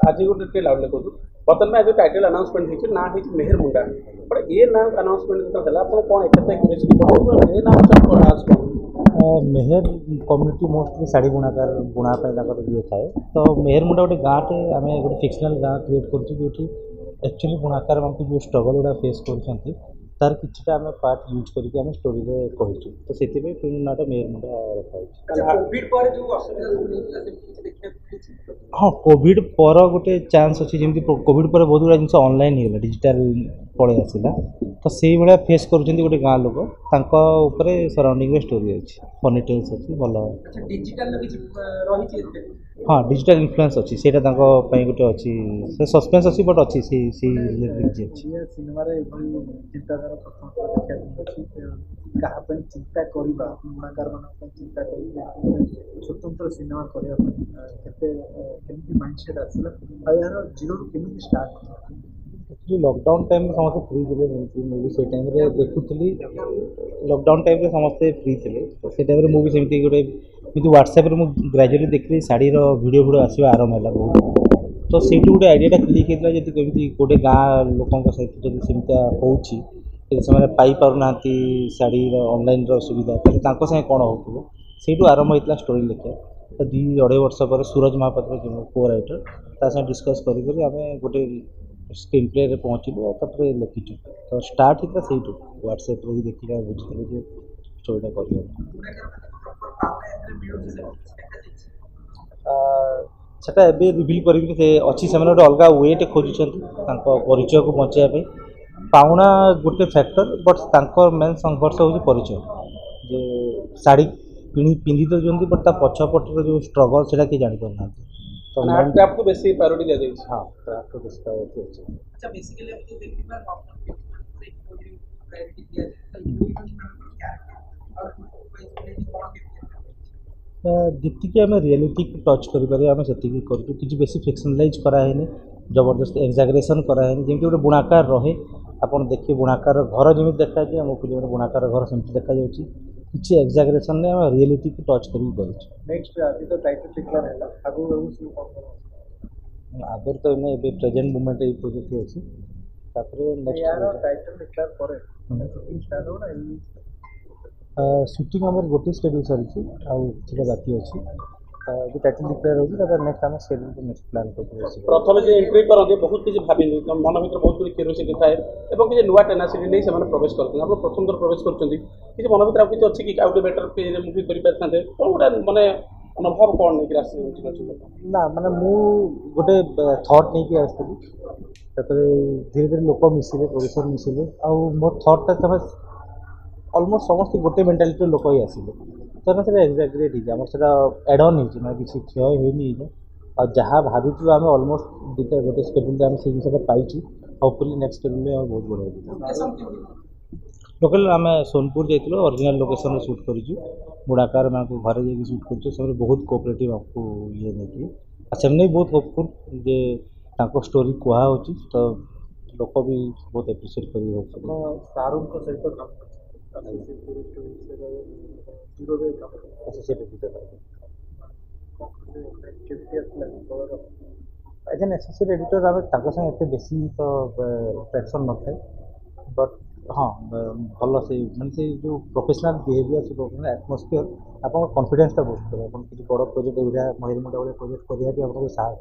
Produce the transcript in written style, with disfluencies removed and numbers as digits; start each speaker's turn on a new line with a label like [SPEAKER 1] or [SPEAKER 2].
[SPEAKER 1] आज गोटे टे लाउड कहूँ बर्तमान में आज टाइटल अनाउंसमेंट होती ना होती मेहर मुंडा बट ये ना अनाउंसमेंट जो है आप कौन एक्सरसाइज करेंगे ये ना आज कौन
[SPEAKER 2] मेहर कम्युनिटी मोस्टली शाढ़ी बुणाकार बुणापी ये थाए तो मेहर मुंडा गोटे गाँटे आम गोटे फिक्शनल गाँ क्रिएट कर एक्चुअली बुणाकार मान जो स्ट्रगल गुड़ा फेस कर तार किछटा आम पार्ट यूज करके आम स्टोरी कहूँ तो से फिल्म नाटा मेहर मुंडा रखा हाँ कोविड पर गोटे चान्स अच्छी जमी कोविड पर बहुत गुड़ा जिन ऑनलाइन हो डिजिटल पलि आसला तो से भाया फेस कर गोटे गाँ लोक सराउंडिंग स्टोरी अच्छी फनी टेल्स अच्छी भल हाँ डिजिटल इन्फ्लुएंस अच्छी से गोटे अच्छी से सस्पेंस अच्छी बट अच्छी से
[SPEAKER 3] चिंता करवा बुणाकार मान चिंता स्वतंत्र सिनेमा करने माइंडसेट आसला यार जीरो केमी स्टार्ट
[SPEAKER 2] एक्चुअली लॉकडाउन टाइम में समस्त फ्री थे मूवी से टाइम देखुली लॉकडाउन टाइम में समस्ते फ्री थे तो से टाइम मूवी सेमती गोटे किंतु व्हाट्सएप मुझे ग्रेजुअली देखली शाढ़ी वीडियो वीडियो आसवा आरंभ है बहुत तो से गोटे आइडिया क्लिक होता है जमी गोटे गाँ लोक सहित जब सेमती हो पाईपार शाढ़ी ऑनलाइन सुविधा तो सागे कौन हो से आरंभ होता स्टोरी लिखा तो 2-2.5 वर्ष पर सूरज महापात्र जो को राइटर तासा डिस्कस करें गोटे स्क्रीन प्ले रे पहुँचलु और लिखीचु तो स्टार्ट होता से व्हाट्सएप ही देखिए बुझे स्टोरीटा करटा एवं रिविल करेंगे अच्छी से गोटे अलग वेट खोजुंट परिचय को बचाई पाउना गोटे फैक्टर बट मेन संघर्ष हूँ परिचय जो शाढ़ी पिंधि तो बट पछपटर जो स्ट्रगल से किए जापर ना
[SPEAKER 1] तो क्राफ्ट को बेसी प्रायोरिटी दिया जाए
[SPEAKER 2] हाँ क्राफ्ट को बेसी प्रायोरिटी अच्छे
[SPEAKER 4] अच्छा बेसिकली हम जो देखने पर
[SPEAKER 2] जी आम रियलिटी को टच करें किसी बेसी फिक्शनलाइज कराए जबरदस्त एक्जाग्रेसन कराए जमी गोटे बुणाकार रहे आप देखिए बुणाकार घर जमी देखा जाए आम फिल्म बुणाकार घर सेमती देखा जाए किसी एक्जाग्रेसन ने आम रियलिटी को टच आगर तो इन्हें प्रेजेंट मोमेंट ये प्रोजेक्ट अच्छी शूटिंग आम गोटे स्केड्यूल सरी बाकी अच्छी जो टाइटल डिक्लेयर होगी नेक्स्ट आम स्केड्यूल नेक्स्ट प्लान
[SPEAKER 1] प्रथम जो एंट्री करते बहुत किसी भावी मन भर बहुत गुड क्यूरियोसिटी थाए और किसी नुआ टेनासीटी नहीं से प्रवेश करते आप प्रथम थर प्रवेश कर मन भर किसी अच्छी कि आउट बेटर मुवी कर कौन गोटे मानने अनुभव कौन नहीं
[SPEAKER 2] ना माने मु गोटे थॉट नहीं कि आसती धीरे धीरे लोक मिसिले प्रोड्यूसर मिसिले आउ मोर थॉटा ऑलमोस्ट समस्त गोटे मेंटालिटी लोक ही आसिले तो ना एक्जाग्रेट हो एड ऑन हो किसी क्षय होनी और जहाँ भाविलु आम ऑलमोस्ट दुटा गोटे स्केड्यूल आम से जिन पाइचु होपफुली नेक्स्ट स्केड्यूल में बहुत बढ़िया लोकल आम सोनपुर जाइए ओरिजिनल लोकेशन शूट करूँ बुणाकार माँ को घर जाकि शूट कर बहुत कोऑपरेटिव आपको ये नहीं से नहीं बहुत होपफुल जे स्टोरी कहुच्छी तो लोक भी बहुत appreciate as an associate editor आम संगे बेसी तो इंटरेक्शन न था बट हाँ भल से मानते जो प्रोफेशनल बिहेवियर से प्रोफेशनल एटमोस्फियर आप कॉन्फिडेंस बुस्ट करें आप किसी बड़ प्रोजेक्ट एरिया महिला मुंडा भाई प्रोजेक्ट करने भी आपको साहस